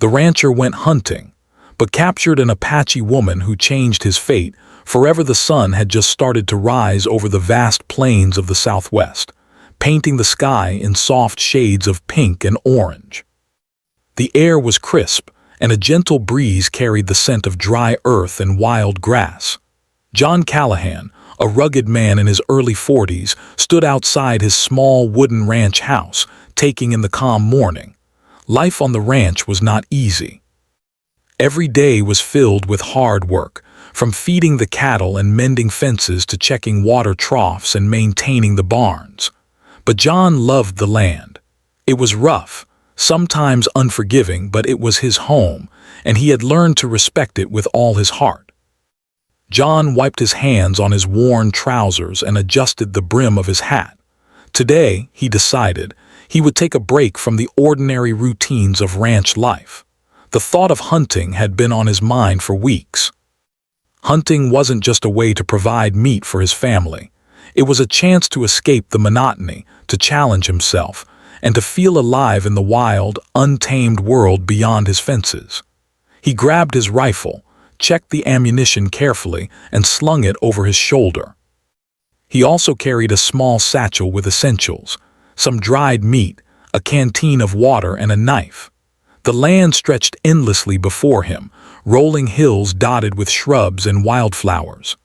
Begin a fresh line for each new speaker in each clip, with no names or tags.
The rancher went hunting, but captured an Apache woman who changed his fate. Forever the sun had just started to rise over the vast plains of the Southwest, painting the sky in soft shades of pink and orange. The air was crisp, and a gentle breeze carried the scent of dry earth and wild grass. John Callahan, a rugged man in his early 40s, stood outside his small wooden ranch house, taking in the calm morning. Life on the ranch was not easy. Every day was filled with hard work, from feeding the cattle and mending fences to checking water troughs and maintaining the barns. But John loved the land. It was rough, sometimes unforgiving, but it was his home, and he had learned to respect it with all his heart. John wiped his hands on his worn trousers and adjusted the brim of his hat. Today, he decided, he would take a break from the ordinary routines of ranch life. The thought of hunting had been on his mind for weeks. Hunting wasn't just a way to provide meat for his family. It was a chance to escape the monotony, to challenge himself, and to feel alive in the wild, untamed world beyond his fences. He grabbed his rifle, checked the ammunition carefully, and slung it over his shoulder. He also carried a small satchel with essentials, some dried meat, a canteen of water, and a knife. The land stretched endlessly before him, rolling hills dotted with shrubs and wildflowers.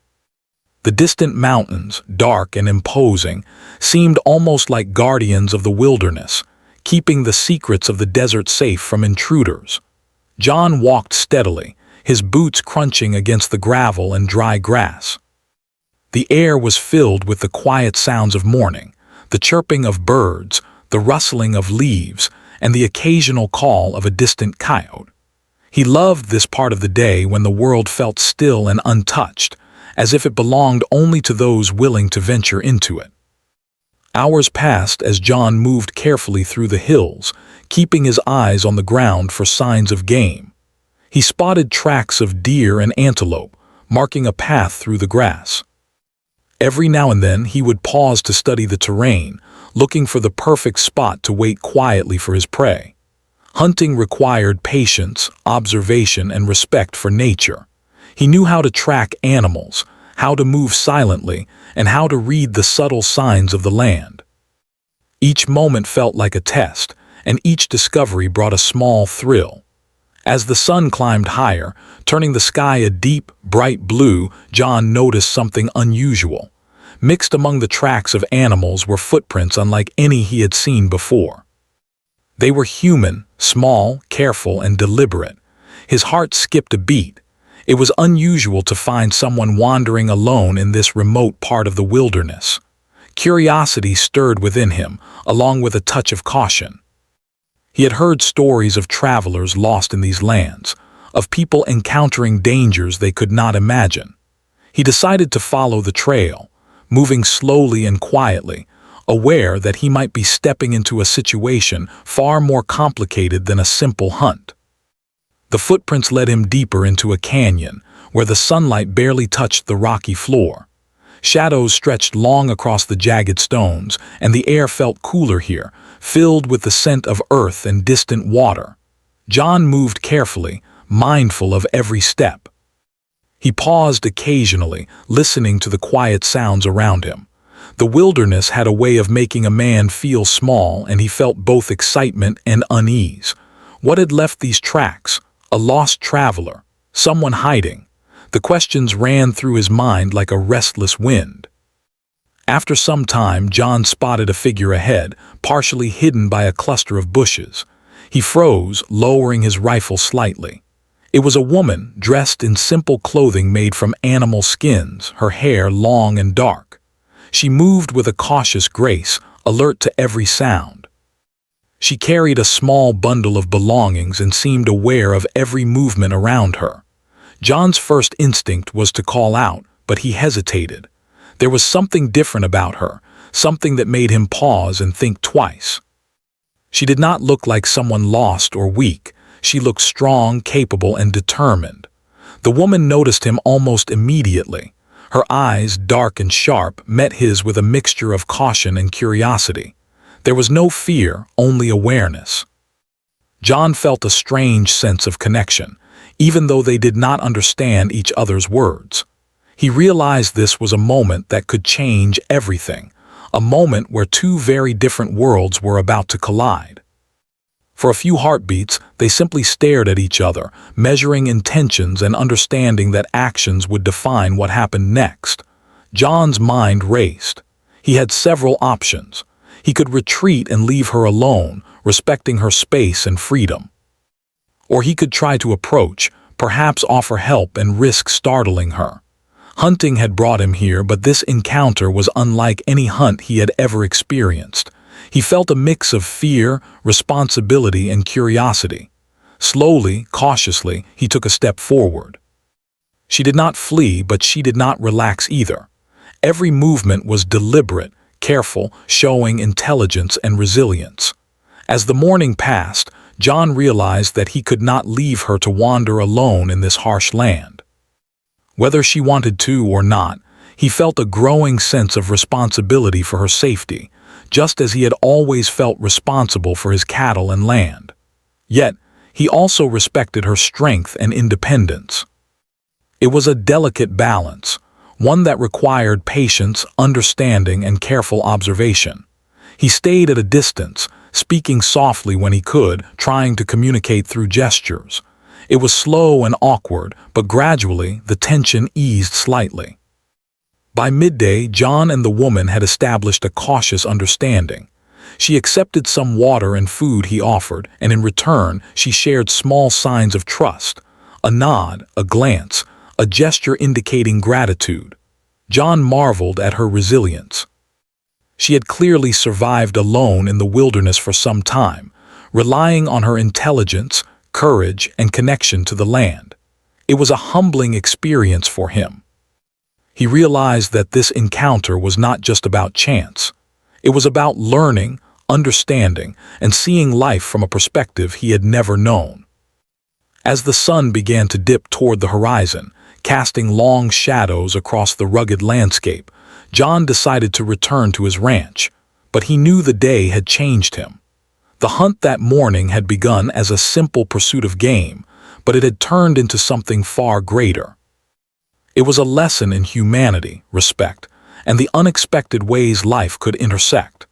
The distant mountains, dark and imposing, seemed almost like guardians of the wilderness, keeping the secrets of the desert safe from intruders. John walked steadily, his boots crunching against the gravel and dry grass. The air was filled with the quiet sounds of morning, the chirping of birds, the rustling of leaves, and the occasional call of a distant coyote. He loved this part of the day when the world felt still and untouched, as if it belonged only to those willing to venture into it. Hours passed as John moved carefully through the hills, keeping his eyes on the ground for signs of game. He spotted tracks of deer and antelope, marking a path through the grass. Every now and then he would pause to study the terrain, looking for the perfect spot to wait quietly for his prey. Hunting required patience, observation, and respect for nature. He knew how to track animals, how to move silently, and how to read the subtle signs of the land. Each moment felt like a test, and each discovery brought a small thrill. As the sun climbed higher, turning the sky a deep, bright blue, John noticed something unusual. Mixed among the tracks of animals were footprints unlike any he had seen before. They were human, small, careful, and deliberate. His heart skipped a beat. It was unusual to find someone wandering alone in this remote part of the wilderness. Curiosity stirred within him, along with a touch of caution. He had heard stories of travelers lost in these lands, of people encountering dangers they could not imagine. He decided to follow the trail, moving slowly and quietly, aware that he might be stepping into a situation far more complicated than a simple hunt. The footprints led him deeper into a canyon, where the sunlight barely touched the rocky floor. Shadows stretched long across the jagged stones, and the air felt cooler here, filled with the scent of earth and distant water. John moved carefully, mindful of every step. He paused occasionally, listening to the quiet sounds around him. The wilderness had a way of making a man feel small, and he felt both excitement and unease. What had left these tracks? A lost traveler? Someone hiding? The questions ran through his mind like a restless wind. After some time, John spotted a figure ahead, partially hidden by a cluster of bushes. He froze, lowering his rifle slightly. It was a woman dressed in simple clothing made from animal skins, her hair long and dark. She moved with a cautious grace, alert to every sound. She carried a small bundle of belongings and seemed aware of every movement around her. John's first instinct was to call out, but he hesitated. There was something different about her, something that made him pause and think twice. She did not look like someone lost or weak. She looked strong, capable, and determined. The woman noticed him almost immediately. Her eyes, dark and sharp, met his with a mixture of caution and curiosity. There was no fear, only awareness. John felt a strange sense of connection, even though they did not understand each other's words. He realized this was a moment that could change everything, a moment where two very different worlds were about to collide. For a few heartbeats, they simply stared at each other, measuring intentions and understanding that actions would define what happened next. John's mind raced. He had several options. He could retreat and leave her alone, respecting her space and freedom. Or he could try to approach, perhaps offer help and risk startling her. Hunting had brought him here, but this encounter was unlike any hunt he had ever experienced. He felt a mix of fear, responsibility, and curiosity. Slowly, cautiously, he took a step forward. She did not flee, but she did not relax either. Every movement was deliberate, careful, showing intelligence and resilience. As the morning passed, John realized that he could not leave her to wander alone in this harsh land. Whether she wanted to or not, he felt a growing sense of responsibility for her safety, just as he had always felt responsible for his cattle and land. Yet, he also respected her strength and independence. It was a delicate balance, one that required patience, understanding, and careful observation. He stayed at a distance, speaking softly when he could, trying to communicate through gestures. It was slow and awkward, but gradually the tension eased slightly. By midday, John and the woman had established a cautious understanding. She accepted some water and food he offered, and in return, she shared small signs of trust. A nod, a glance, a gesture indicating gratitude. John marveled at her resilience. She had clearly survived alone in the wilderness for some time, relying on her intelligence, courage, and connection to the land. It was a humbling experience for him. He realized that this encounter was not just about chance. It was about learning, understanding, and seeing life from a perspective he had never known. As the sun began to dip toward the horizon, casting long shadows across the rugged landscape, John decided to return to his ranch, but he knew the day had changed him. The hunt that morning had begun as a simple pursuit of game, but it had turned into something far greater. It was a lesson in humanity, respect, and the unexpected ways life could intersect.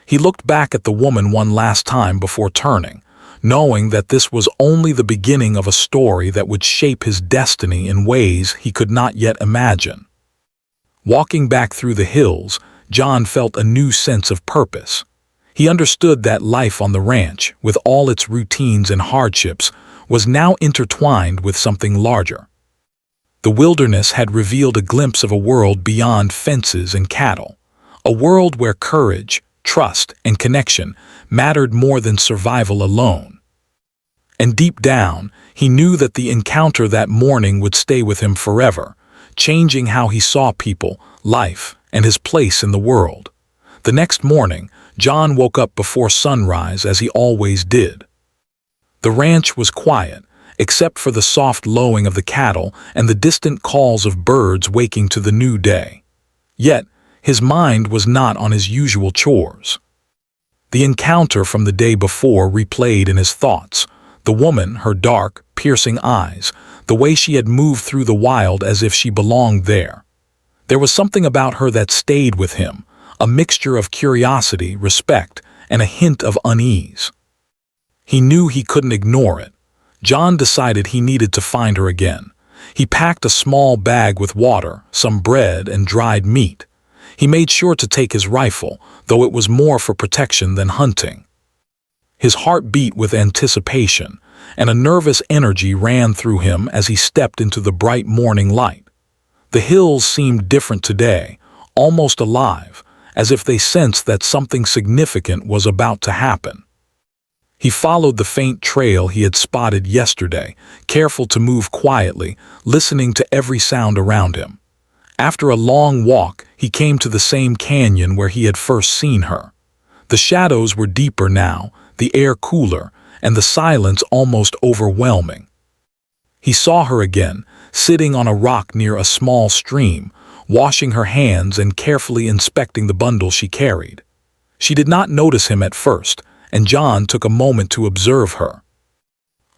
He looked back at the woman one last time before turning, knowing that this was only the beginning of a story that would shape his destiny in ways he could not yet imagine. Walking back through the hills, John felt a new sense of purpose. He understood that life on the ranch, with all its routines and hardships, was now intertwined with something larger. The wilderness had revealed a glimpse of a world beyond fences and cattle, a world where courage, trust, and connection mattered more than survival alone. And deep down, he knew that the encounter that morning would stay with him forever, changing how he saw people, life, and his place in the world. The next morning, John woke up before sunrise as he always did. The ranch was quiet, except for the soft lowing of the cattle and the distant calls of birds waking to the new day. Yet, his mind was not on his usual chores. The encounter from the day before replayed in his thoughts. The woman, her dark, piercing eyes, the way she had moved through the wild as if she belonged there. There was something about her that stayed with him, a mixture of curiosity, respect, and a hint of unease. He knew he couldn't ignore it. John decided he needed to find her again. He packed a small bag with water, some bread, and dried meat. He made sure to take his rifle, though it was more for protection than hunting. His heart beat with anticipation, and a nervous energy ran through him as he stepped into the bright morning light. The hills seemed different today, almost alive, as if they sensed that something significant was about to happen. He followed the faint trail he had spotted yesterday, careful to move quietly, listening to every sound around him. After a long walk, he came to the same canyon where he had first seen her. The shadows were deeper now, the air cooler, and the silence almost overwhelming. He saw her again, sitting on a rock near a small stream, washing her hands and carefully inspecting the bundle she carried. She did not notice him at first, and John took a moment to observe her.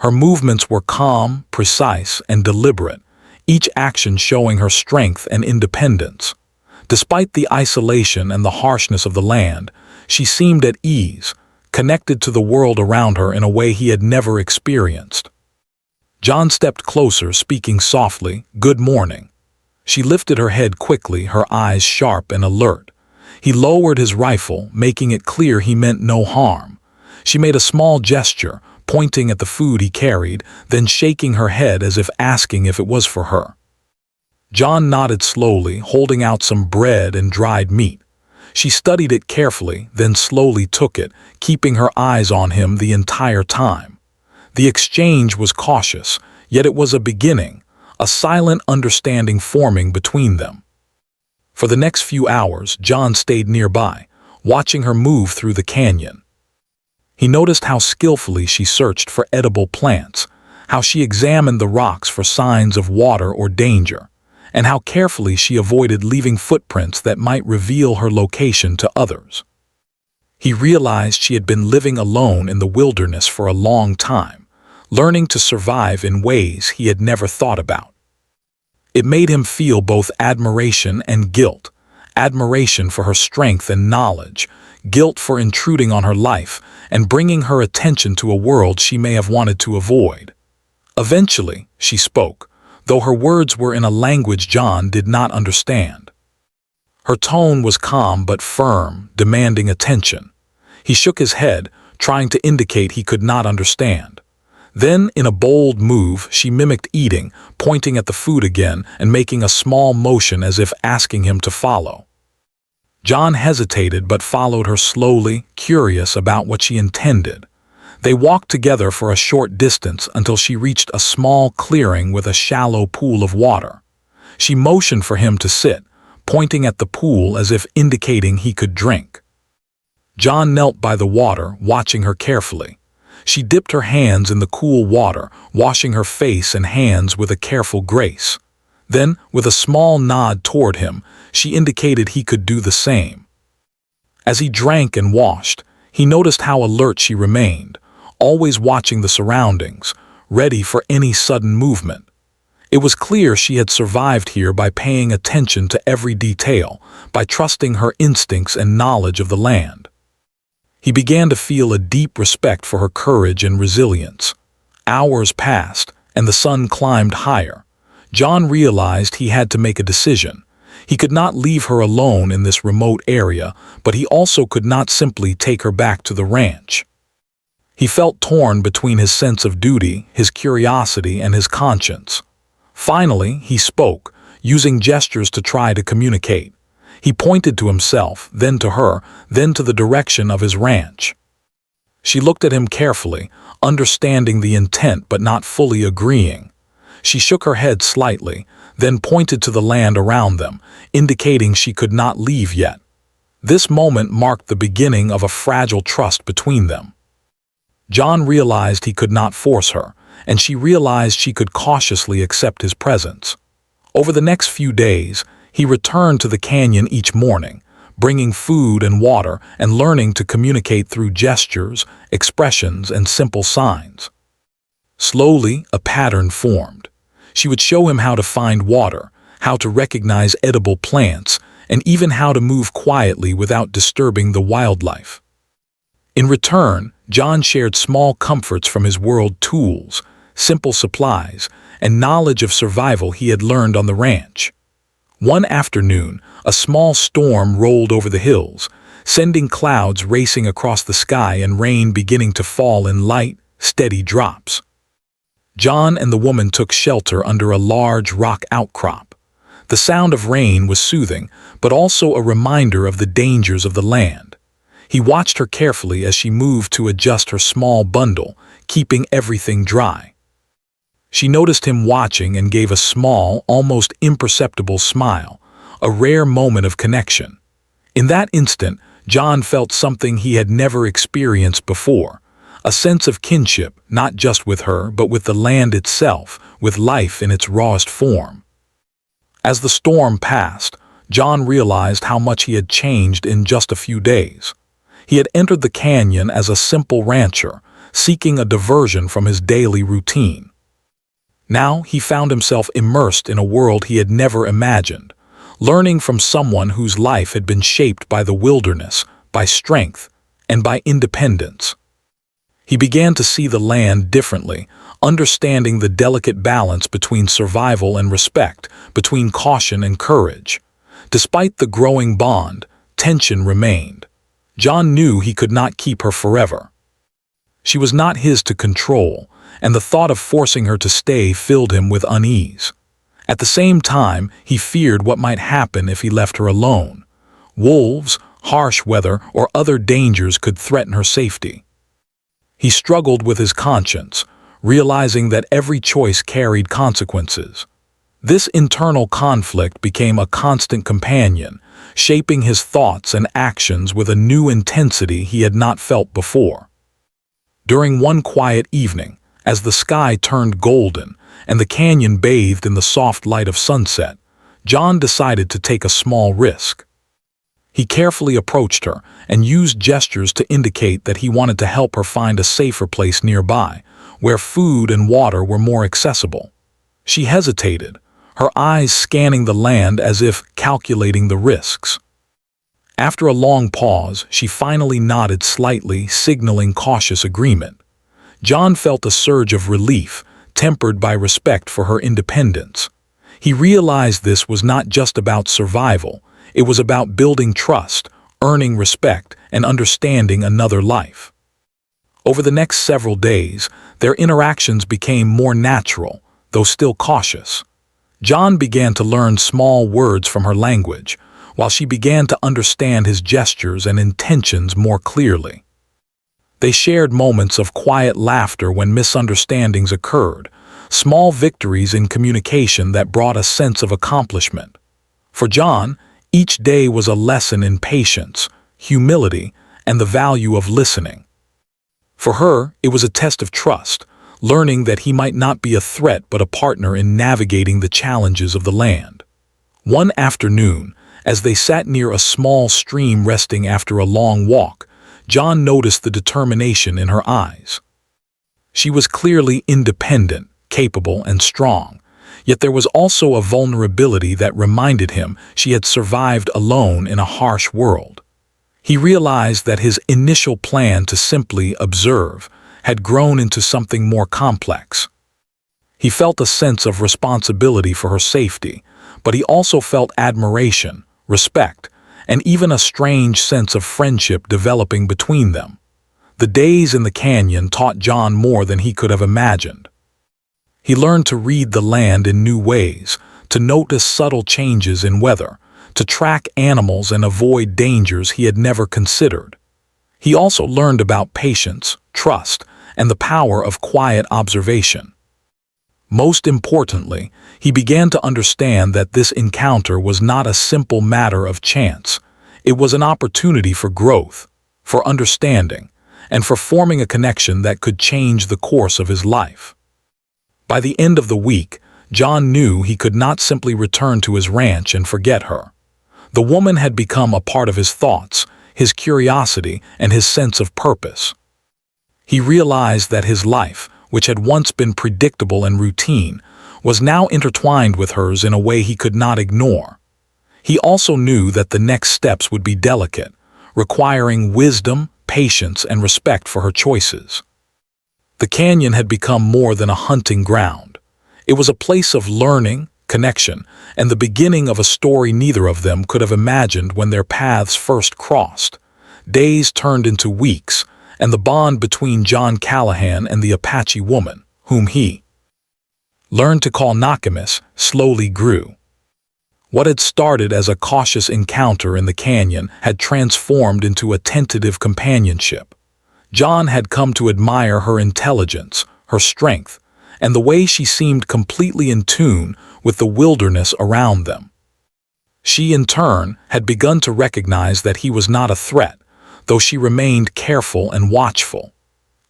Her movements were calm, precise, and deliberate, each action showing her strength and independence. Despite the isolation and the harshness of the land, she seemed at ease, connected to the world around her in a way he had never experienced. John stepped closer, speaking softly, "Good morning." She lifted her head quickly, her eyes sharp and alert. He lowered his rifle, making it clear he meant no harm. She made a small gesture, pointing at the food he carried, then shaking her head as if asking if it was for her. John nodded slowly, holding out some bread and dried meat. She studied it carefully, then slowly took it, keeping her eyes on him the entire time. The exchange was cautious, yet it was a beginning, a silent understanding forming between them. For the next few hours, John stayed nearby, watching her move through the canyon. He noticed how skillfully she searched for edible plants, how she examined the rocks for signs of water or danger, and how carefully she avoided leaving footprints that might reveal her location to others. He realized she had been living alone in the wilderness for a long time, learning to survive in ways he had never thought about. It made him feel both admiration and guilt, admiration for her strength and knowledge, guilt for intruding on her life and bringing her attention to a world she may have wanted to avoid. Eventually, she spoke, though her words were in a language John did not understand. Her tone was calm but firm, demanding attention. He shook his head, trying to indicate he could not understand. Then, in a bold move, she mimicked eating, pointing at the food again and making a small motion as if asking him to follow. John hesitated but followed her slowly, curious about what she intended. They walked together for a short distance until she reached a small clearing with a shallow pool of water. She motioned for him to sit, pointing at the pool as if indicating he could drink. John knelt by the water, watching her carefully. She dipped her hands in the cool water, washing her face and hands with a careful grace. Then, with a small nod toward him, she indicated he could do the same. As he drank and washed, he noticed how alert she remained, always watching the surroundings, ready for any sudden movement. It was clear she had survived here by paying attention to every detail, by trusting her instincts and knowledge of the land. He began to feel a deep respect for her courage and resilience. Hours passed, and the sun climbed higher. John realized he had to make a decision. He could not leave her alone in this remote area, but he also could not simply take her back to the ranch. He felt torn between his sense of duty, his curiosity, and his conscience. Finally, he spoke, using gestures to try to communicate. He pointed to himself, then to her, then to the direction of his ranch. She looked at him carefully, understanding the intent but not fully agreeing. She shook her head slightly, then pointed to the land around them, indicating she could not leave yet. This moment marked the beginning of a fragile trust between them. John realized he could not force her, and she realized she could cautiously accept his presence. Over the next few days, he returned to the canyon each morning, bringing food and water and learning to communicate through gestures, expressions, and simple signs. Slowly, a pattern formed. She would show him how to find water, how to recognize edible plants, and even how to move quietly without disturbing the wildlife. In return, John shared small comforts from his world: tools, simple supplies, and knowledge of survival he had learned on the ranch. One afternoon, a small storm rolled over the hills, sending clouds racing across the sky and rain beginning to fall in light, steady drops. John and the woman took shelter under a large rock outcrop. The sound of rain was soothing, but also a reminder of the dangers of the land. He watched her carefully as she moved to adjust her small bundle, keeping everything dry. She noticed him watching and gave a small, almost imperceptible smile, a rare moment of connection. In that instant, John felt something he had never experienced before, a sense of kinship, not just with her, but with the land itself, with life in its rawest form. As the storm passed, John realized how much he had changed in just a few days. He had entered the canyon as a simple rancher, seeking a diversion from his daily routine. Now he found himself immersed in a world he had never imagined, learning from someone whose life had been shaped by the wilderness, by strength, and by independence. He began to see the land differently, understanding the delicate balance between survival and respect, between caution and courage. Despite the growing bond, tension remained. John knew he could not keep her forever. She was not his to control, and the thought of forcing her to stay filled him with unease. At the same time, he feared what might happen if he left her alone. Wolves, harsh weather, or other dangers could threaten her safety. He struggled with his conscience, realizing that every choice carried consequences. This internal conflict became a constant companion, shaping his thoughts and actions with a new intensity he had not felt before. During one quiet evening, as the sky turned golden and the canyon bathed in the soft light of sunset, John decided to take a small risk. He carefully approached her and used gestures to indicate that he wanted to help her find a safer place nearby, where food and water were more accessible. She hesitated, her eyes scanning the land as if calculating the risks. After a long pause, she finally nodded slightly, signaling cautious agreement. John felt a surge of relief, tempered by respect for her independence. He realized this was not just about survival, it was about building trust, earning respect, and understanding another life. Over the next several days, their interactions became more natural, though still cautious. John began to learn small words from her language, while she began to understand his gestures and intentions more clearly. They shared moments of quiet laughter when misunderstandings occurred, small victories in communication that brought a sense of accomplishment. For John, each day was a lesson in patience, humility, and the value of listening. For her, it was a test of trust, learning that he might not be a threat but a partner in navigating the challenges of the land. One afternoon, as they sat near a small stream resting after a long walk, John noticed the determination in her eyes. She was clearly independent, capable, and strong, yet there was also a vulnerability that reminded him she had survived alone in a harsh world. He realized that his initial plan to simply observe had grown into something more complex. He felt a sense of responsibility for her safety, but he also felt admiration, respect, and even a strange sense of friendship developing between them. The days in the canyon taught John more than he could have imagined. He learned to read the land in new ways, to notice subtle changes in weather, to track animals and avoid dangers he had never considered. He also learned about patience, trust, and the power of quiet observation. Most importantly, he began to understand that this encounter was not a simple matter of chance. It was an opportunity for growth, for understanding, and for forming a connection that could change the course of his life. By the end of the week, John knew he could not simply return to his ranch and forget her. The woman had become a part of his thoughts, his curiosity, and his sense of purpose. He realized that his life, which had once been predictable and routine, was now intertwined with hers in a way he could not ignore. He also knew that the next steps would be delicate, requiring wisdom, patience, and respect for her choices. The canyon had become more than a hunting ground. It was a place of learning, connection, and the beginning of a story neither of them could have imagined when their paths first crossed. Days turned into weeks, and the bond between John Callahan and the Apache woman, whom he learned to call Nakamis, slowly grew. What had started as a cautious encounter in the canyon had transformed into a tentative companionship. John had come to admire her intelligence, her strength, and the way she seemed completely in tune with the wilderness around them. She, in turn, had begun to recognize that he was not a threat, though she remained careful and watchful.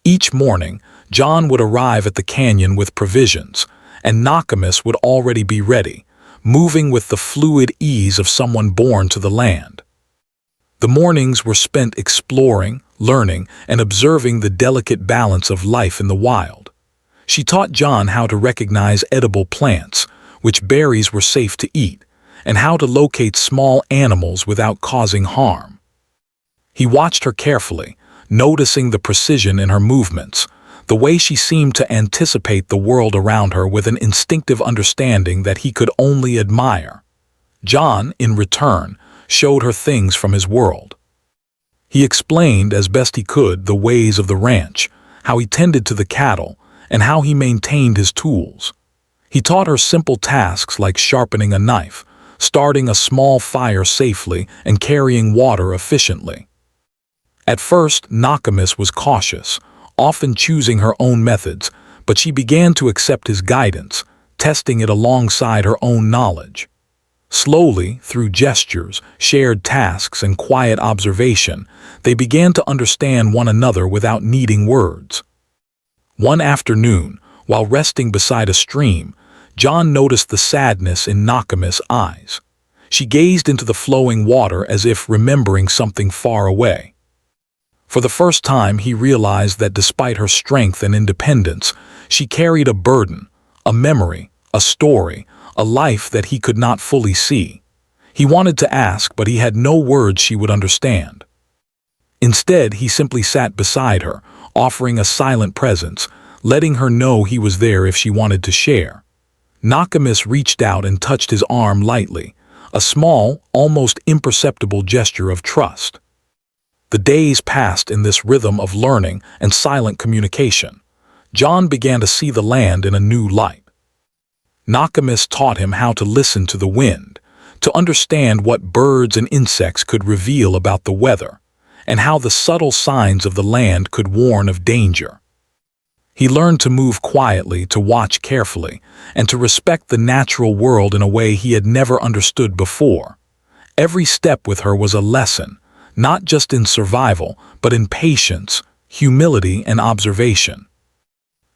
Each morning, John would arrive at the canyon with provisions, and Nakamis would already be ready, moving with the fluid ease of someone born to the land. The mornings were spent exploring, learning and observing the delicate balance of life in the wild. She taught John how to recognize edible plants, which berries were safe to eat, and how to locate small animals without causing harm. He watched her carefully, noticing the precision in her movements, the way she seemed to anticipate the world around her with an instinctive understanding that he could only admire. John, in return, showed her things from his world. He explained as best he could the ways of the ranch, how he tended to the cattle, and how he maintained his tools. He taught her simple tasks like sharpening a knife, starting a small fire safely, and carrying water efficiently. At first, Nakamis was cautious, often choosing her own methods, but she began to accept his guidance, testing it alongside her own knowledge. Slowly, through gestures, shared tasks, and quiet observation, they began to understand one another without needing words. One afternoon, while resting beside a stream, John noticed the sadness in Nakamis' eyes. She gazed into the flowing water as if remembering something far away. For the first time, he realized that despite her strength and independence, she carried a burden, a memory, a story, a life that he could not fully see. He wanted to ask, but he had no words she would understand. Instead, he simply sat beside her, offering a silent presence, letting her know he was there if she wanted to share. Nakamis reached out and touched his arm lightly, a small, almost imperceptible gesture of trust. The days passed in this rhythm of learning and silent communication. John began to see the land in a new light. Nakamis taught him how to listen to the wind, to understand what birds and insects could reveal about the weather, and how the subtle signs of the land could warn of danger. He learned to move quietly, to watch carefully, and to respect the natural world in a way he had never understood before. Every step with her was a lesson, not just in survival, but in patience, humility, and observation.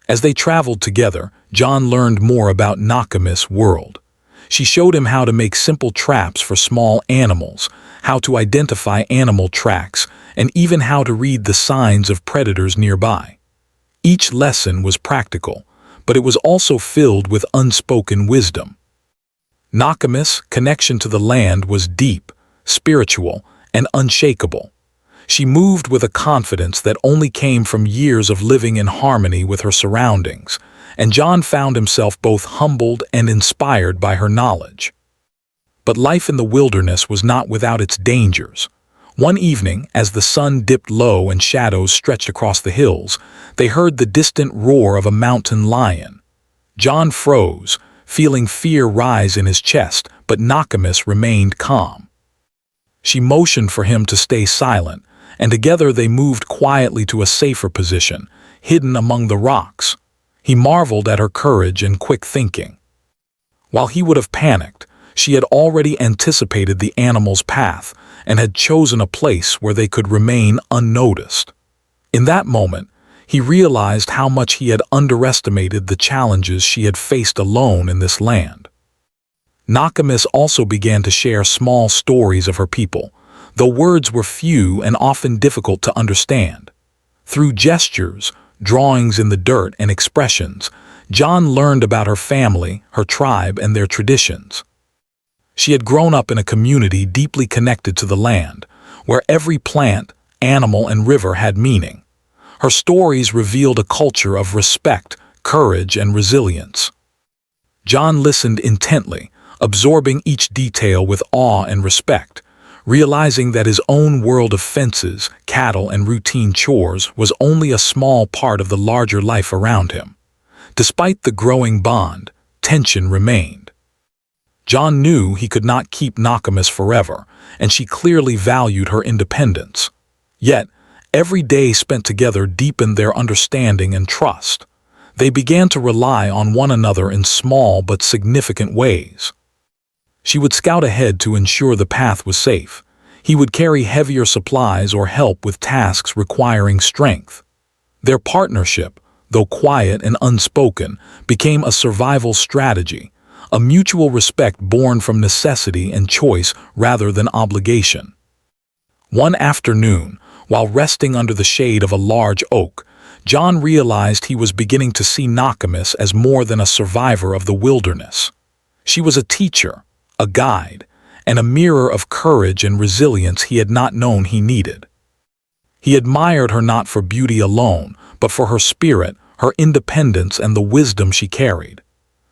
As they traveled together, John learned more about Nakamis' world. She showed him how to make simple traps for small animals, how to identify animal tracks, and even how to read the signs of predators nearby. Each lesson was practical, but it was also filled with unspoken wisdom. Nakamis' connection to the land was deep, spiritual, and unshakable. She moved with a confidence that only came from years of living in harmony with her surroundings, and John found himself both humbled and inspired by her knowledge. But life in the wilderness was not without its dangers. One evening, as the sun dipped low and shadows stretched across the hills, they heard the distant roar of a mountain lion. John froze, feeling fear rise in his chest, but Nakamis remained calm. She motioned for him to stay silent, and together they moved quietly to a safer position, hidden among the rocks. He marveled at her courage and quick thinking. While he would have panicked, she had already anticipated the animal's path and had chosen a place where they could remain unnoticed. In that moment, he realized how much he had underestimated the challenges she had faced alone in this land. Nakamis also began to share small stories of her people, though words were few and often difficult to understand. Through gestures, drawings in the dirt, and expressions, John learned about her family, her tribe, and their traditions. She had grown up in a community deeply connected to the land, where every plant, animal, and river had meaning. Her stories revealed a culture of respect, courage, and resilience. John listened intently, absorbing each detail with awe and respect, realizing that his own world of fences, cattle, and routine chores was only a small part of the larger life around him. Despite the growing bond, tension remained. John knew he could not keep Nakamis forever, and she clearly valued her independence. Yet, every day spent together deepened their understanding and trust. They began to rely on one another in small but significant ways. She would scout ahead to ensure the path was safe. He would carry heavier supplies or help with tasks requiring strength. Their partnership, though quiet and unspoken, became a survival strategy, a mutual respect born from necessity and choice rather than obligation. One afternoon, While resting under the shade of a large oak, John realized he was beginning to see Nokomis as more than a survivor of the wilderness. She was a teacher, a guide, and a mirror of courage and resilience he had not known he needed. He admired her not for beauty alone, but for her spirit, her independence, and the wisdom she carried.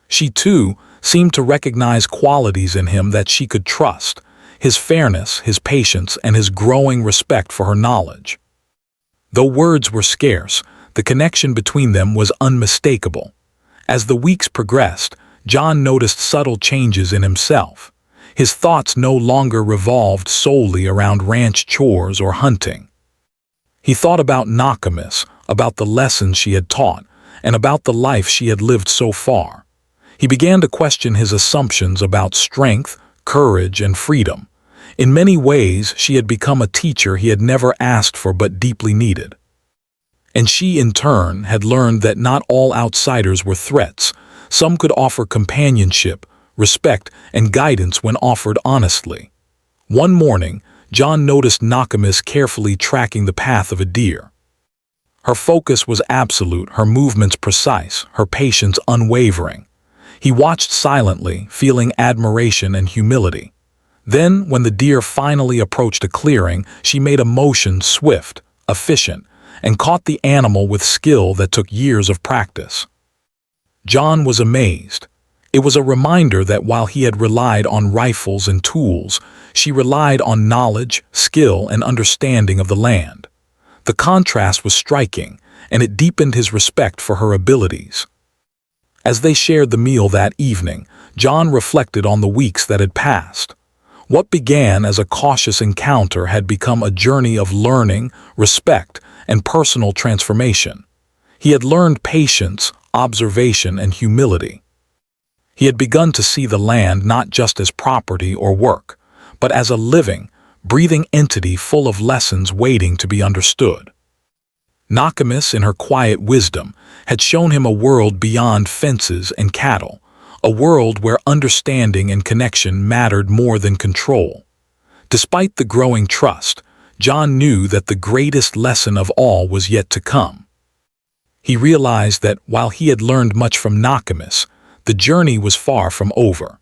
She, too, seemed to recognize qualities in him that she could trust: his fairness, his patience, and his growing respect for her knowledge. Though words were scarce, the connection between them was unmistakable. As the weeks progressed, John noticed subtle changes in himself. His thoughts no longer revolved solely around ranch chores or hunting. He thought about Nokomis, about the lessons she had taught, and about the life she had lived so far. He began to question his assumptions about strength, courage, and freedom. In many ways, she had become a teacher he had never asked for but deeply needed. And she, in turn, had learned that not all outsiders were threats. Some could offer companionship, respect, and guidance when offered honestly. One morning, John noticed Nokomis carefully tracking the path of a deer. Her focus was absolute, her movements precise, her patience unwavering. He watched silently, feeling admiration and humility. Then, when the deer finally approached a clearing, she made a motion swift, efficient, and caught the animal with skill that took years of practice. John was amazed. It was a reminder that while he had relied on rifles and tools, she relied on knowledge, skill, and understanding of the land. The contrast was striking, and it deepened his respect for her abilities. As they shared the meal that evening, John reflected on the weeks that had passed. What began as a cautious encounter had become a journey of learning, respect, and personal transformation. He had learned patience, observation, and humility. He had begun to see the land not just as property or work, but as a living, breathing entity full of lessons waiting to be understood. Nokomis, in her quiet wisdom, had shown him a world beyond fences and cattle, a world where understanding and connection mattered more than control. Despite the growing trust, John knew that the greatest lesson of all was yet to come. He realized that while he had learned much from Nokomis, the journey was far from over.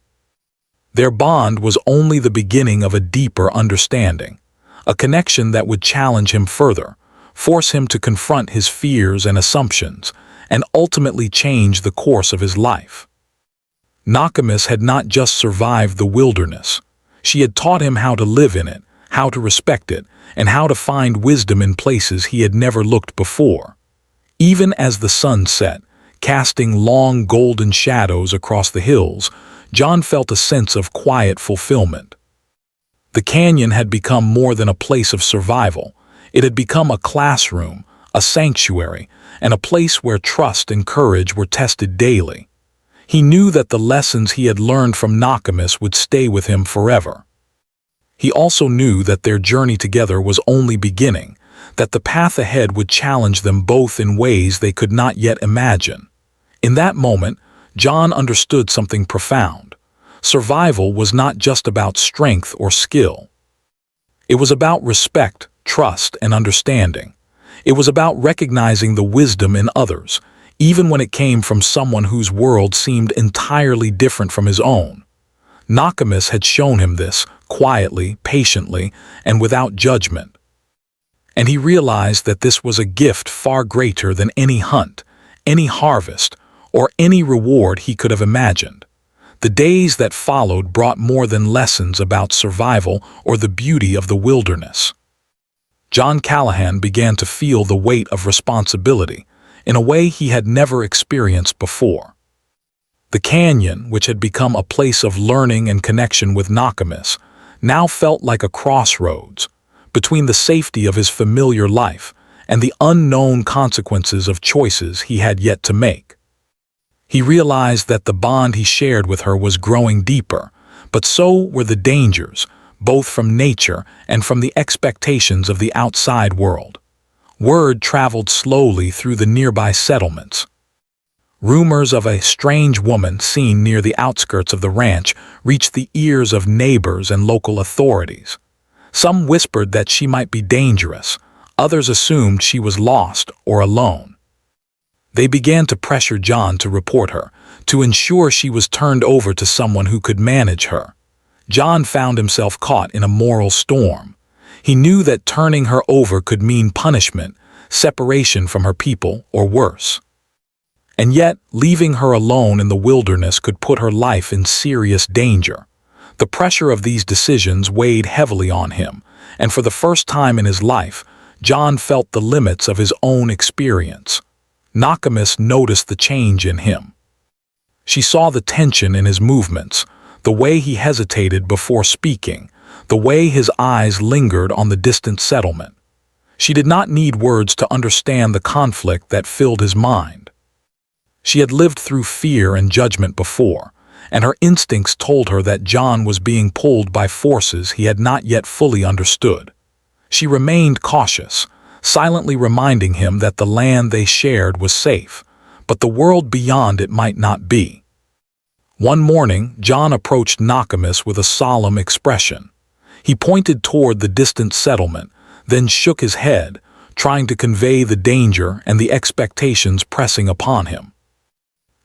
Their bond was only the beginning of a deeper understanding, a connection that would challenge him further, force him to confront his fears and assumptions, and ultimately change the course of his life. Nokomis had not just survived the wilderness. She had taught him how to live in it, how to respect it, and how to find wisdom in places he had never looked before. Even as the sun set, casting long golden shadows across the hills, John felt a sense of quiet fulfillment. The canyon had become more than a place of survival. It had become a classroom, a sanctuary, and a place where trust and courage were tested daily. He knew that the lessons he had learned from Nokomis would stay with him forever. He also knew that their journey together was only beginning, that the path ahead would challenge them both in ways they could not yet imagine. In that moment, John understood something profound. Survival was not just about strength or skill. It was about respect, trust, and understanding. It was about recognizing the wisdom in others, even when it came from someone whose world seemed entirely different from his own. Nokomis had shown him this, quietly, patiently, and without judgment. And he realized that this was a gift far greater than any hunt, any harvest, or any reward he could have imagined. The days that followed brought more than lessons about survival or the beauty of the wilderness. John Callahan began to feel the weight of responsibility in a way he had never experienced before. The canyon, which had become a place of learning and connection with Nokomis, now felt like a crossroads between the safety of his familiar life and the unknown consequences of choices he had yet to make. He realized that the bond he shared with her was growing deeper, but so were the dangers, both from nature and from the expectations of the outside world. Word traveled slowly through the nearby settlements. Rumors of a strange woman seen near the outskirts of the ranch reached the ears of neighbors and local authorities. Some whispered that she might be dangerous, Others assumed she was lost or alone. They began to pressure John to report her, to ensure she was turned over to someone who could manage her. John found himself caught in a moral storm. He knew that turning her over could mean punishment, separation from her people, or worse. And yet, leaving her alone in the wilderness could put her life in serious danger. The pressure of these decisions weighed heavily on him, and for the first time in his life, John felt the limits of his own experience. Nokomis noticed the change in him. She saw the tension in his movements, the way he hesitated before speaking, the way his eyes lingered on the distant settlement. She did not need words to understand the conflict that filled his mind. She had lived through fear and judgment before, and her instincts told her that John was being pulled by forces he had not yet fully understood. She remained cautious, silently reminding him that the land they shared was safe, but the world beyond it might not be. One morning, John approached Nokomis with a solemn expression. He pointed toward the distant settlement, then shook his head, trying to convey the danger and the expectations pressing upon him.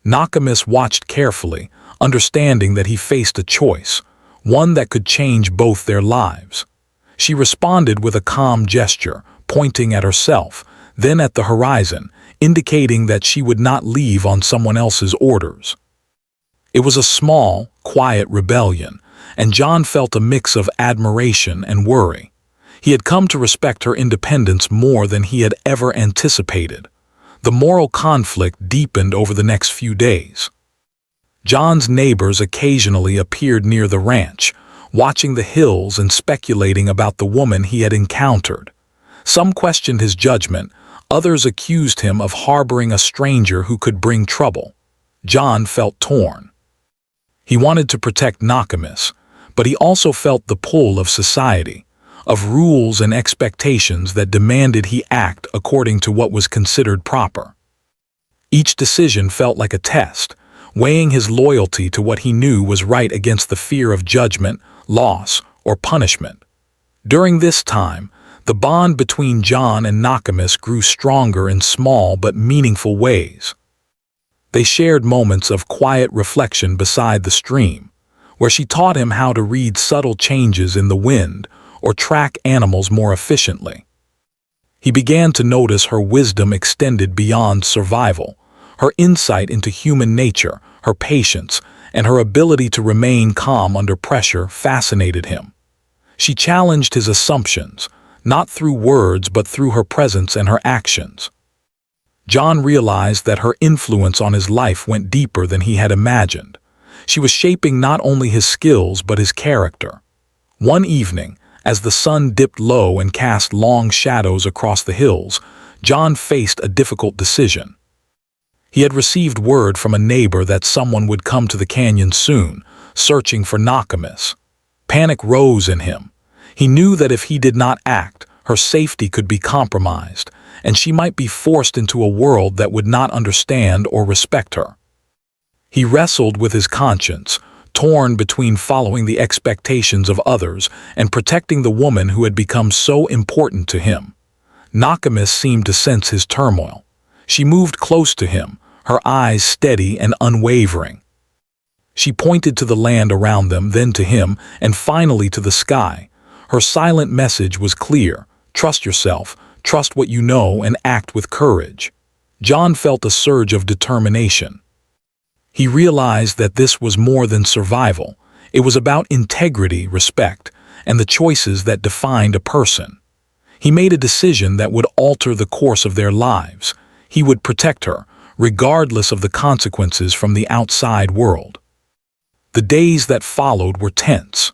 Nokomis watched carefully, understanding that he faced a choice, one that could change both their lives. She responded with a calm gesture, pointing at herself, then at the horizon, indicating that she would not leave on someone else's orders. It was a small, quiet rebellion, and John felt a mix of admiration and worry. He had come to respect her independence more than he had ever anticipated. The moral conflict deepened over the next few days. John's neighbors occasionally appeared near the ranch, watching the hills and speculating about the woman he had encountered. Some questioned his judgment, others accused him of harboring a stranger who could bring trouble. John felt torn. He wanted to protect Nokomis, but he also felt the pull of society, of rules and expectations that demanded he act according to what was considered proper. Each decision felt like a test, weighing his loyalty to what he knew was right against the fear of judgment, loss, or punishment. During this time, the bond between John and Nokomis grew stronger in small but meaningful ways. They shared moments of quiet reflection beside the stream, where she taught him how to read subtle changes in the wind or track animals more efficiently. He began to notice her wisdom extended beyond survival, her insight into human nature, her patience, and her ability to remain calm under pressure fascinated him. She challenged his assumptions, not through words but through her presence and her actions. John realized that her influence on his life went deeper than he had imagined. She was shaping not only his skills but his character. One evening, as the sun dipped low and cast long shadows across the hills, John faced a difficult decision. He had received word from a neighbor that someone would come to the canyon soon, searching for Nokomis. Panic rose in him. He knew that if he did not act, her safety could be compromised, and she might be forced into a world that would not understand or respect her. He wrestled with his conscience, torn between following the expectations of others and protecting the woman who had become so important to him. Nokomis seemed to sense his turmoil. She moved close to him, her eyes steady and unwavering. She pointed to the land around them, then to him, and finally to the sky. Her silent message was clear: trust yourself, trust what you know, and act with courage. John felt a surge of determination. He realized that this was more than survival. It was about integrity, respect, and the choices that defined a person. He made a decision that would alter the course of their lives. He would protect her, regardless of the consequences from the outside world. The days that followed were tense.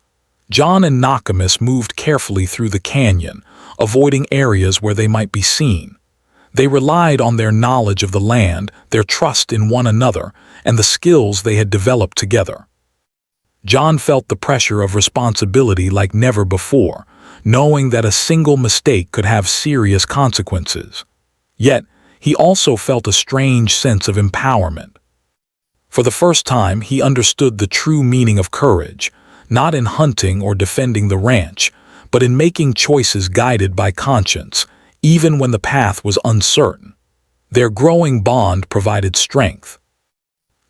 John and Nokomis moved carefully through the canyon, avoiding areas where they might be seen. They relied on their knowledge of the land, their trust in one another, and the skills they had developed together. John felt the pressure of responsibility like never before, knowing that a single mistake could have serious consequences. Yet, he also felt a strange sense of empowerment. For the first time, he understood the true meaning of courage, not in hunting or defending the ranch, but in making choices guided by conscience, even when the path was uncertain. Their growing bond provided strength.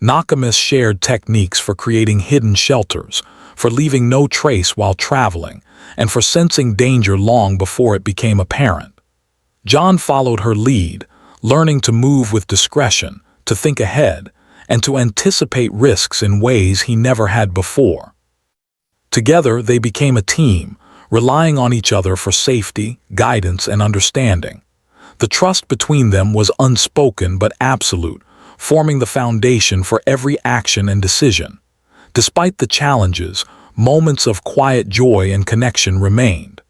Nakamis shared techniques for creating hidden shelters, for leaving no trace while traveling, and for sensing danger long before it became apparent. John followed her lead, learning to move with discretion, to think ahead, and to anticipate risks in ways he never had before. Together, they became a team, relying on each other for safety, guidance, and understanding. The trust between them was unspoken but absolute, forming the foundation for every action and decision. Despite the challenges, moments of quiet joy and connection remained.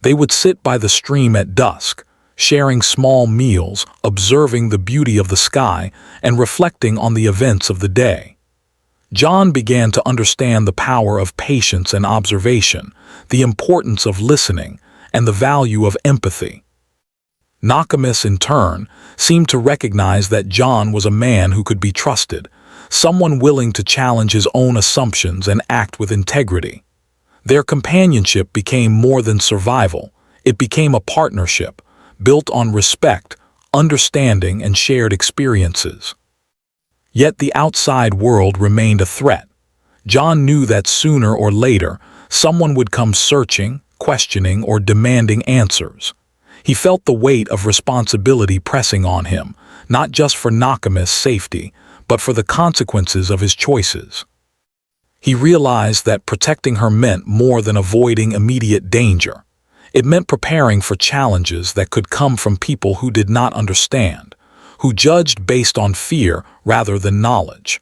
They would sit by the stream at dusk, sharing small meals, observing the beauty of the sky, and reflecting on the events of the day. John began to understand the power of patience and observation, the importance of listening, and the value of empathy. Nakamis, in turn, seemed to recognize that John was a man who could be trusted, someone willing to challenge his own assumptions and act with integrity. Their companionship became more than survival. It became a partnership, built on respect, understanding, and shared experiences. Yet the outside world remained a threat. John knew that sooner or later, someone would come searching, questioning, or demanding answers. He felt the weight of responsibility pressing on him, not just for Nakami's safety, but for the consequences of his choices. He realized that protecting her meant more than avoiding immediate danger. It meant preparing for challenges that could come from people who did not understand, who judged based on fear rather than knowledge.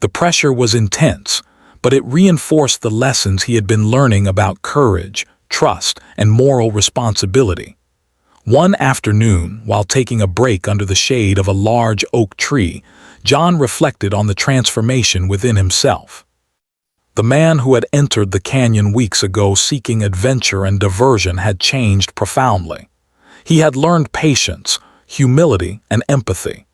The pressure was intense, but it reinforced the lessons he had been learning about courage, trust, and moral responsibility. One afternoon, while taking a break under the shade of a large oak tree, John reflected on the transformation within himself. The man who had entered the canyon weeks ago seeking adventure and diversion had changed profoundly. He had learned patience, humility, and empathy.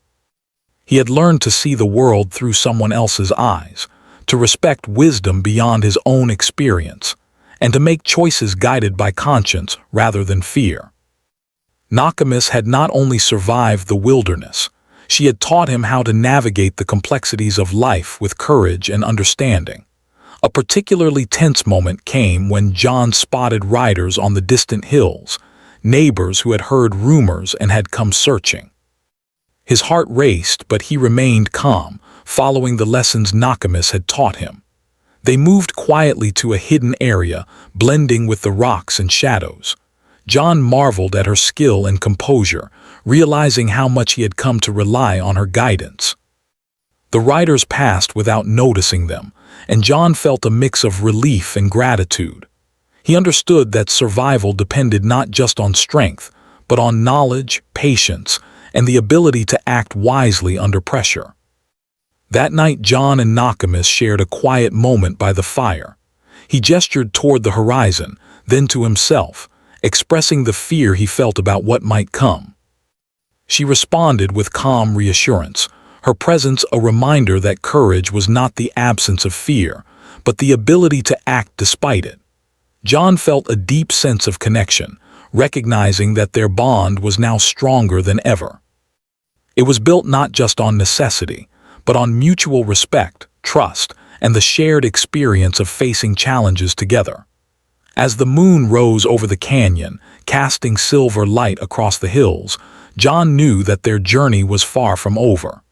He had learned to see the world through someone else's eyes, to respect wisdom beyond his own experience, and to make choices guided by conscience rather than fear. Nakamis had not only survived the wilderness, she had taught him how to navigate the complexities of life with courage and understanding. A particularly tense moment came when John spotted riders on the distant hills, neighbors who had heard rumors and had come searching. His heart raced, but he remained calm, following the lessons Nakamis had taught him. They moved quietly to a hidden area, blending with the rocks and shadows. John marveled at her skill and composure, realizing how much he had come to rely on her guidance. The riders passed without noticing them, and John felt a mix of relief and gratitude. He understood that survival depended not just on strength, but on knowledge, patience, and the ability to act wisely under pressure. That night, John and Nakamis shared a quiet moment by the fire. He gestured toward the horizon, then to himself, expressing the fear he felt about what might come. She responded with calm reassurance, her presence a reminder that courage was not the absence of fear, but the ability to act despite it. John felt a deep sense of connection, recognizing that their bond was now stronger than ever. It was built not just on necessity, but on mutual respect, trust, and the shared experience of facing challenges together. As the moon rose over the canyon, casting silver light across the hills, John knew that their journey was far from over.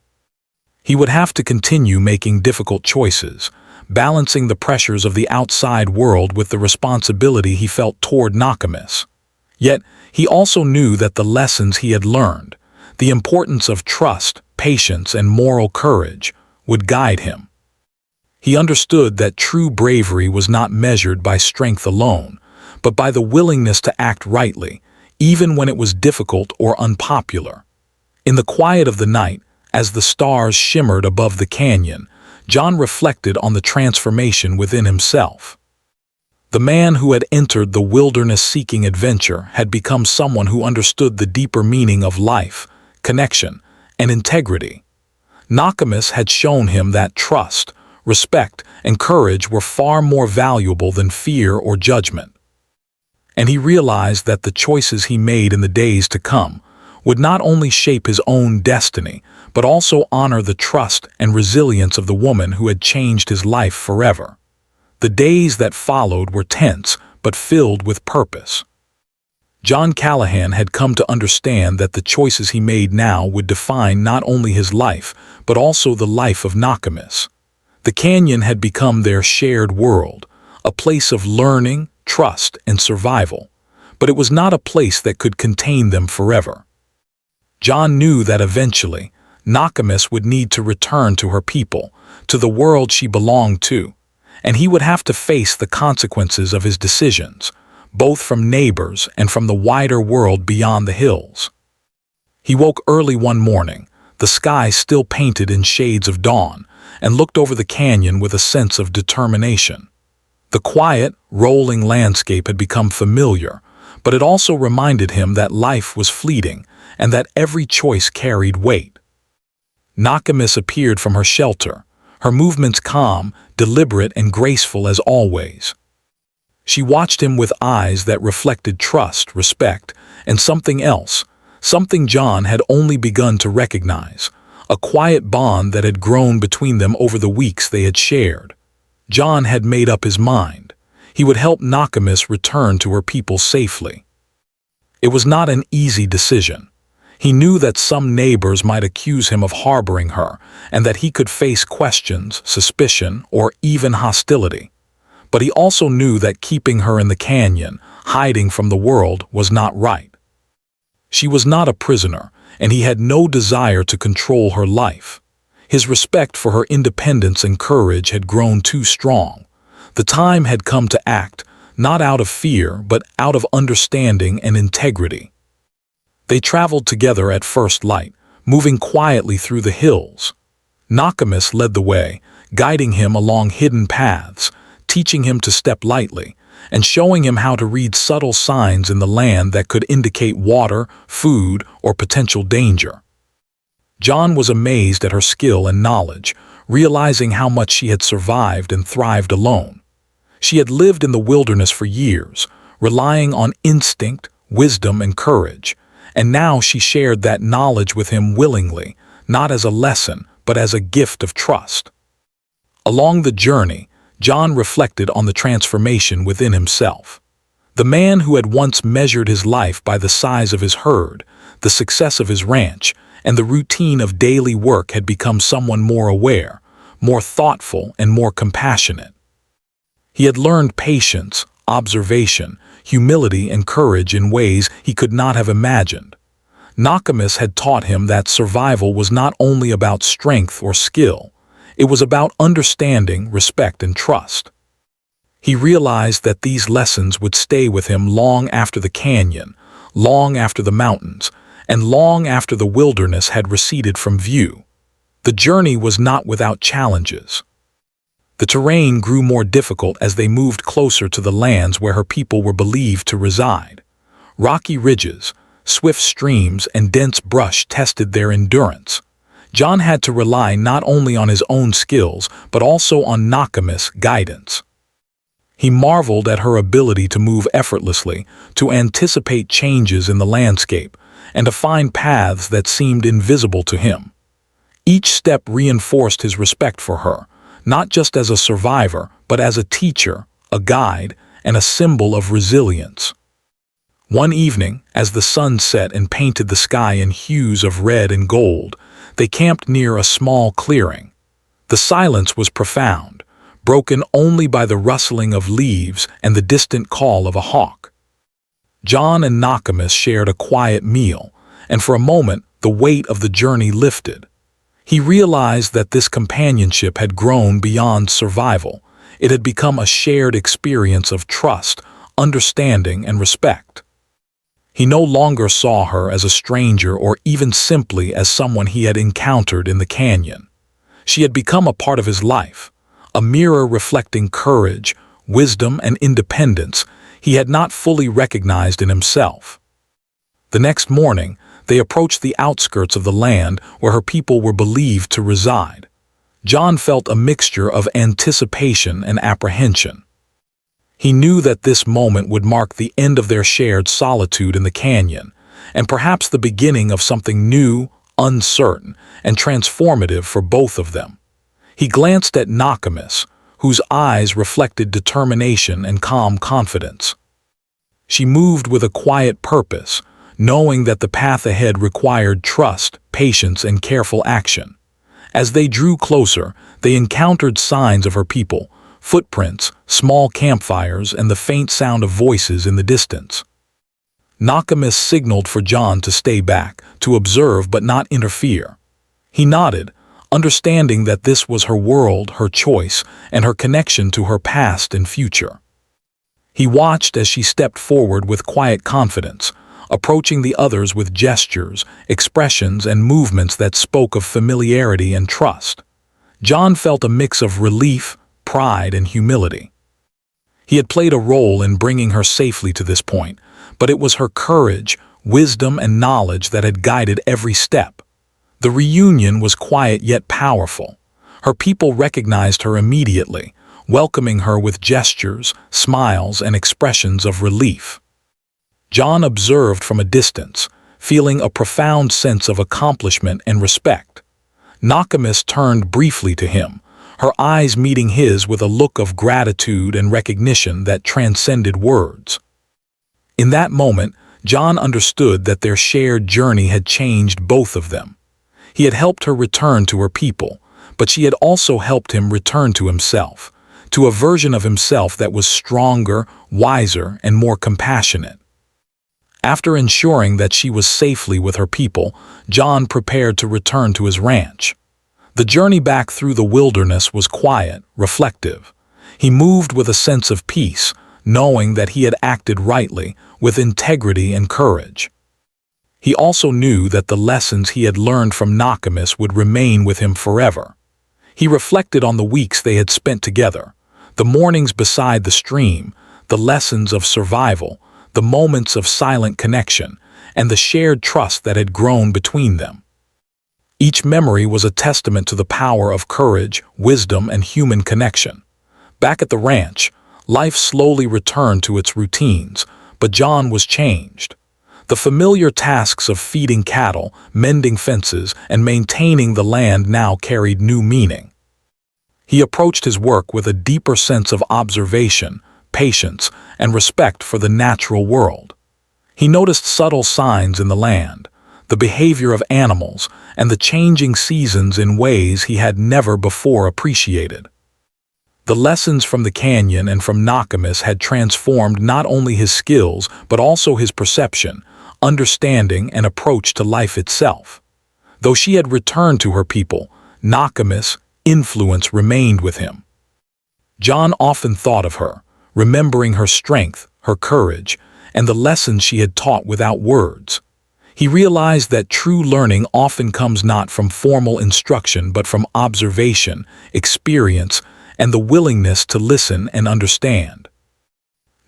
He would have to continue making difficult choices, balancing the pressures of the outside world with the responsibility he felt toward Nakamis. Yet, he also knew that the lessons he had learned, the importance of trust, patience, and moral courage, would guide him. He understood that true bravery was not measured by strength alone, but by the willingness to act rightly, even when it was difficult or unpopular. In the quiet of the night, as the stars shimmered above the canyon, John reflected on the transformation within himself. The man who had entered the wilderness seeking adventure had become someone who understood the deeper meaning of life, connection, and integrity. Nakamis had shown him that trust, respect, and courage were far more valuable than fear or judgment. and he realized that the choices he made in the days to come would not only shape his own destiny, but also honor the trust and resilience of the woman who had changed his life forever. The days that followed were tense, but filled with purpose. John Callahan had come to understand that the choices he made now would define not only his life, but also the life of Nakamis. The canyon had become their shared world, a place of learning, trust, and survival, but it was not a place that could contain them forever. John knew that eventually, Nakamis would need to return to her people, to the world she belonged to, and he would have to face the consequences of his decisions, both from neighbors and from the wider world beyond the hills. He woke early one morning, the sky still painted in shades of dawn, and looked over the canyon with a sense of determination. The quiet, rolling landscape had become familiar, but it also reminded him that life was fleeting and that every choice carried weight. Nakamis appeared from her shelter, her movements calm, deliberate, and graceful as always. She watched him with eyes that reflected trust, respect, and something else, something John had only begun to recognize, a quiet bond that had grown between them over the weeks they had shared. John had made up his mind. He would help Nakamis return to her people safely. It was not an easy decision. He knew that some neighbors might accuse him of harboring her, and that he could face questions, suspicion, or even hostility. But he also knew that keeping her in the canyon, hiding from the world, was not right. She was not a prisoner, and he had no desire to control her life. His respect for her independence and courage had grown too strong. The time had come to act, not out of fear, but out of understanding and integrity. They traveled together at first light, moving quietly through the hills. Nakamis led the way, guiding him along hidden paths, teaching him to step lightly, and showing him how to read subtle signs in the land that could indicate water, food, or potential danger. John was amazed at her skill and knowledge, realizing how much she had survived and thrived alone. She had lived in the wilderness for years, relying on instinct, wisdom, and courage, and now she shared that knowledge with him willingly, not as a lesson, but as a gift of trust. Along the journey, John reflected on the transformation within himself. The man who had once measured his life by the size of his herd, the success of his ranch, and the routine of daily work had become someone more aware, more thoughtful, and more compassionate. He had learned patience, observation, humility, and courage in ways he could not have imagined. Nakamis had taught him that survival was not only about strength or skill, it was about understanding, respect, and trust. He realized that these lessons would stay with him long after the canyon, long after the mountains, and long after the wilderness had receded from view. The journey was not without challenges. The terrain grew more difficult as they moved closer to the lands where her people were believed to reside. Rocky ridges, swift streams, and dense brush tested their endurance. John had to rely not only on his own skills, but also on Nakamis' guidance. He marveled at her ability to move effortlessly, to anticipate changes in the landscape, and to find paths that seemed invisible to him. Each step reinforced his respect for her, not just as a survivor, but as a teacher, a guide, and a symbol of resilience. One evening, as the sun set and painted the sky in hues of red and gold, they camped near a small clearing. The silence was profound, broken only by the rustling of leaves and the distant call of a hawk. John and Nakamis shared a quiet meal, and for a moment the weight of the journey lifted. He realized that this companionship had grown beyond survival. It had become a shared experience of trust, understanding, and respect. He no longer saw her as a stranger or even simply as someone he had encountered in the canyon. She had become a part of his life, a mirror reflecting courage, wisdom, and independence he had not fully recognized in himself. The next morning, they approached the outskirts of the land where her people were believed to reside. John felt a mixture of anticipation and apprehension. He knew that this moment would mark the end of their shared solitude in the canyon, and perhaps the beginning of something new, uncertain, and transformative for both of them. He glanced at Nakamis, whose eyes reflected determination and calm confidence. She moved with a quiet purpose, knowing that the path ahead required trust, patience, and careful action. As they drew closer, they encountered signs of her people, footprints, small campfires, and the faint sound of voices in the distance. Nakamis signaled for John to stay back, to observe but not interfere. He nodded, understanding that this was her world, her choice, and her connection to her past and future. He watched as she stepped forward with quiet confidence, approaching the others with gestures, expressions, and movements that spoke of familiarity and trust. John felt a mix of relief, pride, and humility. He had played a role in bringing her safely to this point, but it was her courage, wisdom, and knowledge that had guided every step. The reunion was quiet yet powerful. Her people recognized her immediately, welcoming her with gestures, smiles, and expressions of relief. John observed from a distance, feeling a profound sense of accomplishment and respect. Nakamis turned briefly to him, her eyes meeting his with a look of gratitude and recognition that transcended words. In that moment, John understood that their shared journey had changed both of them. He had helped her return to her people, but she had also helped him return to himself, to a version of himself that was stronger, wiser, and more compassionate. After ensuring that she was safely with her people, John prepared to return to his ranch. The journey back through the wilderness was quiet, reflective. He moved with a sense of peace, knowing that he had acted rightly, with integrity and courage. He also knew that the lessons he had learned from Nakamis would remain with him forever. He reflected on the weeks they had spent together, the mornings beside the stream, the lessons of survival, the moments of silent connection, and the shared trust that had grown between them. Each memory was a testament to the power of courage, wisdom, and human connection. Back at the ranch, life slowly returned to its routines, but John was changed. The familiar tasks of feeding cattle, mending fences, and maintaining the land now carried new meaning. He approached his work with a deeper sense of observation, patience, and respect for the natural world. He noticed subtle signs in the land, the behavior of animals, and the changing seasons in ways he had never before appreciated. The lessons from the canyon and from Nakamis had transformed not only his skills but also his perception, understanding, and approach to life itself. Though she had returned to her people, Nakamis' influence remained with him. John often thought of her, remembering her strength, her courage, and the lessons she had taught without words. He realized that true learning often comes not from formal instruction but from observation, experience, and the willingness to listen and understand.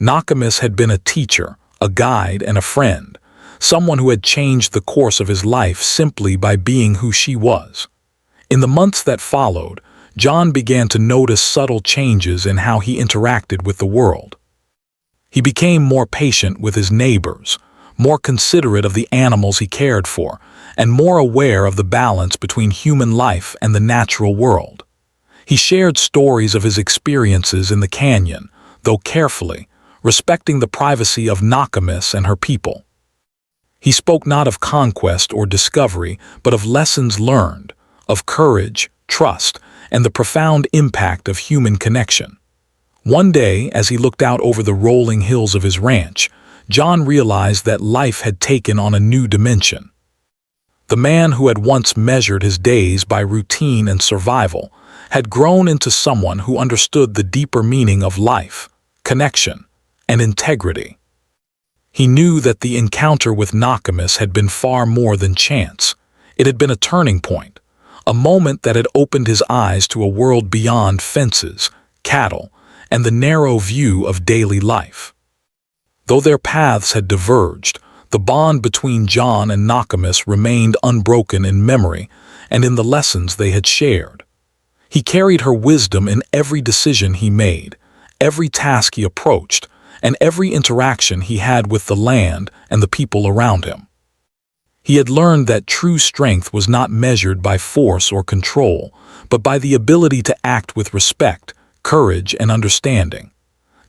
Nakamis had been a teacher, a guide, and a friend, someone who had changed the course of his life simply by being who she was. In the months that followed, John began to notice subtle changes in how he interacted with the world. He became more patient with his neighbors, more considerate of the animals he cared for, and more aware of the balance between human life and the natural world. He shared stories of his experiences in the canyon, though carefully, respecting the privacy of Nakamis and her people. He spoke not of conquest or discovery, but of lessons learned, of courage, trust, and the profound impact of human connection. One day, as he looked out over the rolling hills of his ranch, John realized that life had taken on a new dimension. The man who had once measured his days by routine and survival had grown into someone who understood the deeper meaning of life, connection, and integrity. He knew that the encounter with Nakamis had been far more than chance. It had been a turning point, a moment that had opened his eyes to a world beyond fences, cattle, and the narrow view of daily life. Though their paths had diverged, the bond between John and Nakamis remained unbroken in memory and in the lessons they had shared. He carried her wisdom in every decision he made, every task he approached, and every interaction he had with the land and the people around him. He had learned that true strength was not measured by force or control, but by the ability to act with respect, courage, and understanding.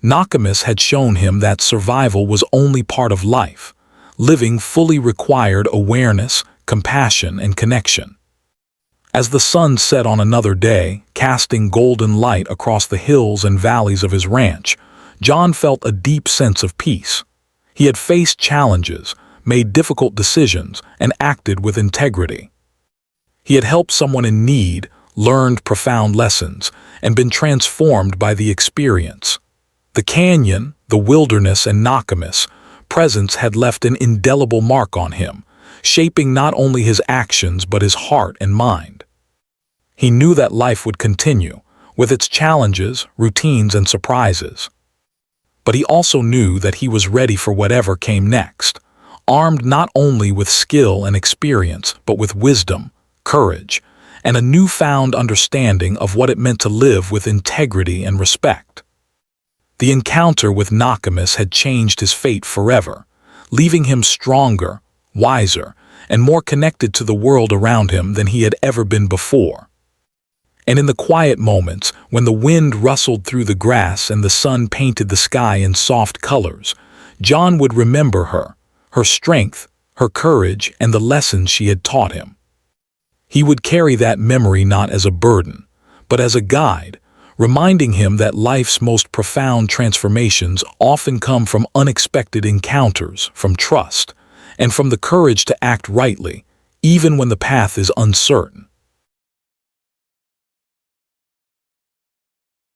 Nakamis had shown him that survival was only part of life. Living fully required awareness, compassion, and connection. As the sun set on another day, casting golden light across the hills and valleys of his ranch, John felt a deep sense of peace. He had faced challenges, made difficult decisions, and acted with integrity. He had helped someone in need, learned profound lessons, and been transformed by the experience. The canyon, the wilderness, and Nakamis' presence had left an indelible mark on him, shaping not only his actions but his heart and mind. He knew that life would continue, with its challenges, routines, and surprises. But he also knew that he was ready for whatever came next, armed not only with skill and experience, but with wisdom, courage, and a newfound understanding of what it meant to live with integrity and respect. The encounter with Nakamis had changed his fate forever, leaving him stronger, wiser, and more connected to the world around him than he had ever been before. And in the quiet moments, when the wind rustled through the grass and the sun painted the sky in soft colors, John would remember her strength, her courage, and the lessons she had taught him. He would carry that memory not as a burden, but as a guide, reminding him that life's most profound transformations often come from unexpected encounters, from trust, and from the courage to act rightly, even when the path is uncertain.